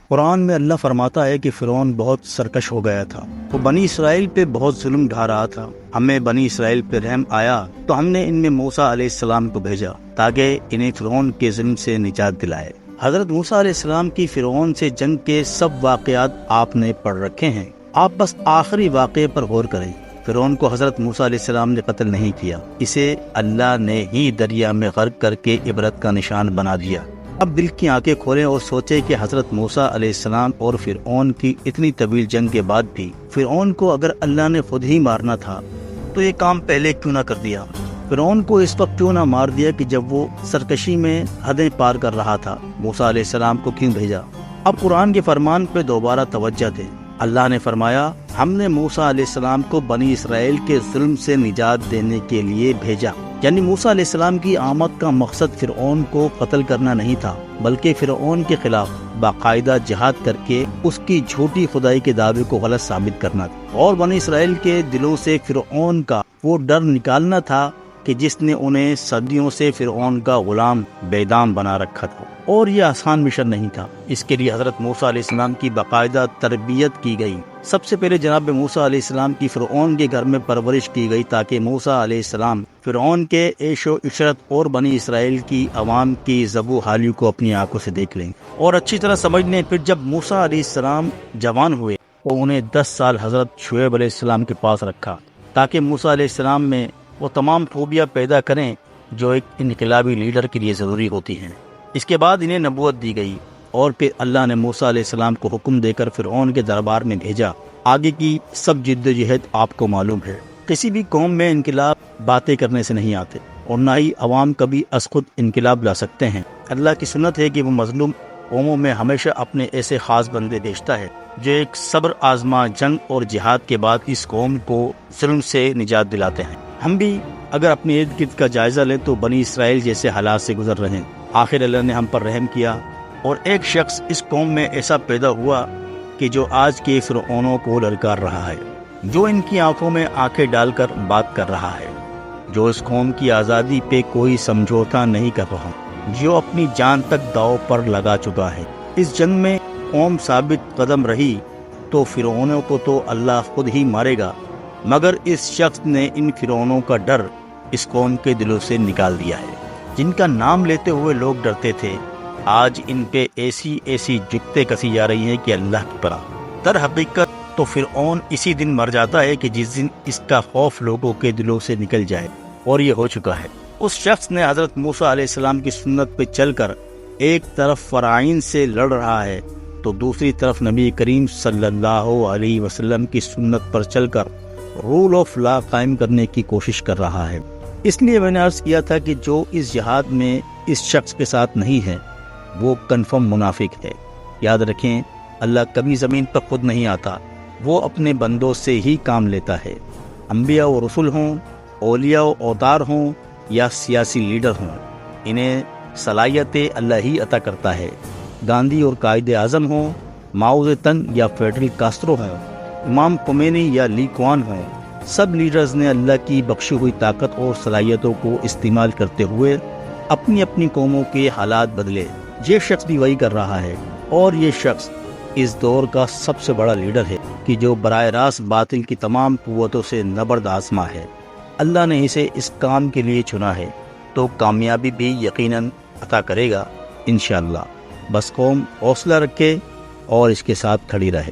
قرآن میں اللہ فرماتا ہے کہ فرعون بہت سرکش ہو گیا تھا، وہ بنی اسرائیل پہ بہت ظلم ڈھا رہا تھا۔ ہمیں بنی اسرائیل پہ رحم آیا تو ہم نے ان میں موسیٰ علیہ السلام کو بھیجا تاکہ انہیں فرعون کے ظلم سے نجات دلائے۔ حضرت موسیٰ علیہ السلام کی فرعون سے جنگ کے سب واقعات آپ نے پڑھ رکھے ہیں، آپ بس آخری واقعے پر غور کریں۔ فرعون کو حضرت موسیٰ علیہ السلام نے قتل نہیں کیا، اسے اللہ نے ہی دریا میں غرق کر کے عبرت کا نشان بنا دیا۔ اب دل کی آنکھیں کھولیں اور سوچیں کہ حضرت موسیٰ علیہ السلام اور فرعون کی اتنی طویل جنگ کے بعد بھی فرعون کو اگر اللہ نے خود ہی مارنا تھا تو یہ کام پہلے کیوں نہ کر دیا؟ فرعون کو اس وقت کیوں نہ مار دیا کہ جب وہ سرکشی میں حدیں پار کر رہا تھا؟ موسیٰ علیہ السلام کو کیوں بھیجا؟ اب قرآن کے فرمان پہ دوبارہ توجہ دیں۔ اللہ نے فرمایا، ہم نے موسیٰ علیہ السلام کو بنی اسرائیل کے ظلم سے نجات دینے کے لیے بھیجا۔ یعنی موسیٰ علیہ السلام کی آمد کا مقصد فرعون کو قتل کرنا نہیں تھا، بلکہ فرعون کے خلاف باقاعدہ جہاد کر کے اس کی جھوٹی خدائی کے دعوے کو غلط ثابت کرنا تھا، اور بنی اسرائیل کے دلوں سے فرعون کا وہ ڈر نکالنا تھا کہ جس نے انہیں صدیوں سے فرعون کا غلام بیدام بنا رکھا تھا۔ اور یہ آسان مشن نہیں تھا، اس کے لیے حضرت موسیٰ علیہ السلام کی باقاعدہ تربیت کی گئی۔ سب سے پہلے جناب موسیٰ علیہ السلام کی فرعون کے گھر میں پرورش کی گئی تاکہ موسیٰ علیہ السلام فرعون کے عیش و عشرت اور بنی اسرائیل کی عوام کی ذب و حالی کو اپنی آنکھوں سے دیکھ لیں اور اچھی طرح سمجھ لیں۔ پھر جب موسیٰ علیہ السلام جوان ہوئے تو انہیں 10 سال حضرت شعیب علیہ السلام کے پاس رکھا تاکہ موسیٰ علیہ السلام میں وہ تمام خوبیاں پیدا کریں جو ایک انقلابی لیڈر کے لیے ضروری ہوتی ہیں۔ اس کے بعد انہیں نبوت دی گئی اور پھر اللہ نے موسیٰ علیہ السلام کو حکم دے کر فرعون کے دربار میں بھیجا۔ آگے کی سب جد و جہد آپ کو معلوم ہے۔ کسی بھی قوم میں انقلاب باتیں کرنے سے نہیں آتے، اور نہ ہی عوام کبھی از خود انقلاب لا سکتے ہیں۔ اللہ کی سنت ہے کہ وہ مظلوم قوموں میں ہمیشہ اپنے ایسے خاص بندے بھیجتا ہے جو ایک صبر آزما جنگ اور جہاد کے بعد اس قوم کو ظلم سے نجات دلاتے ہیں۔ ہم بھی اگر اپنے ارد گرد کا جائزہ لیں تو بنی اسرائیل جیسے حالات سے گزر رہے ہیں۔ آخر اللہ نے ہم پر رحم کیا اور ایک شخص اس قوم میں ایسا پیدا ہوا کہ جو آج کے فرعونوں کو للکار رہا ہے، جو ان کی آنکھوں میں آنکھیں ڈال کر بات کر رہا ہے، جو اس قوم کی آزادی پہ کوئی سمجھوتا نہیں کر رہا، جو اپنی جان تک داؤ پر لگا چکا ہے۔ اس جنگ میں قوم ثابت قدم رہی تو فرعونوں کو تو اللہ خود ہی مارے گا، مگر اس شخص نے ان فرعونوں کا ڈر اس قوم کے دلوں سے نکال دیا ہے۔ جن کا نام لیتے ہوئے لوگ ڈرتے تھے، آج ان پہ ایسی جگتیں کسی جا رہی ہیں کہ اللہ کی پناہ۔ در حقیقت تو فرعون اسی دن مر جاتا ہے کہ جس دن اس کا خوف لوگوں کے دلوں سے نکل جائے، اور یہ ہو چکا ہے۔ اس شخص نے حضرت موسیٰ علیہ السلام کی سنت پہ چل کر ایک طرف فرعون سے لڑ رہا ہے تو دوسری طرف نبی کریم صلی اللہ علیہ وسلم کی سنت پر چل کر رول آف لا قائم کرنے کی کوشش کر رہا ہے۔ اس لیے میں نے عرض کیا تھا کہ جو اس جہاد میں اس شخص کے ساتھ نہیں ہے وہ کنفرم منافق ہے۔ یاد رکھیں، اللہ کبھی زمین پر خود نہیں آتا، وہ اپنے بندوں سے ہی کام لیتا ہے۔ انبیاء و رسول ہوں، اولیاء و اوتار ہوں یا سیاسی لیڈر ہوں، انہیں صلاحیتیں اللہ ہی عطا کرتا ہے۔ گاندھی اور قائد اعظم ہوں، ماؤ زیدن یا فیڈرل کاسٹرو ہوں، امام خمینی یا لی کوان ہوں، سب لیڈرز نے اللہ کی بخشی ہوئی طاقت اور صلاحیتوں کو استعمال کرتے ہوئے اپنی اپنی قوموں کے حالات بدلے۔ یہ شخص بھی وہی کر رہا ہے، اور یہ شخص اس دور کا سب سے بڑا لیڈر ہے کہ جو براہ راست باطل کی تمام قوتوں سے نبرد آزما ہے۔ اللہ نے اسے اس کام کے لیے چنا ہے تو کامیابی بھی یقیناً عطا کرے گا انشاءاللہ۔ بس قوم حوصلہ رکھے اور اس کے ساتھ کھڑی رہے۔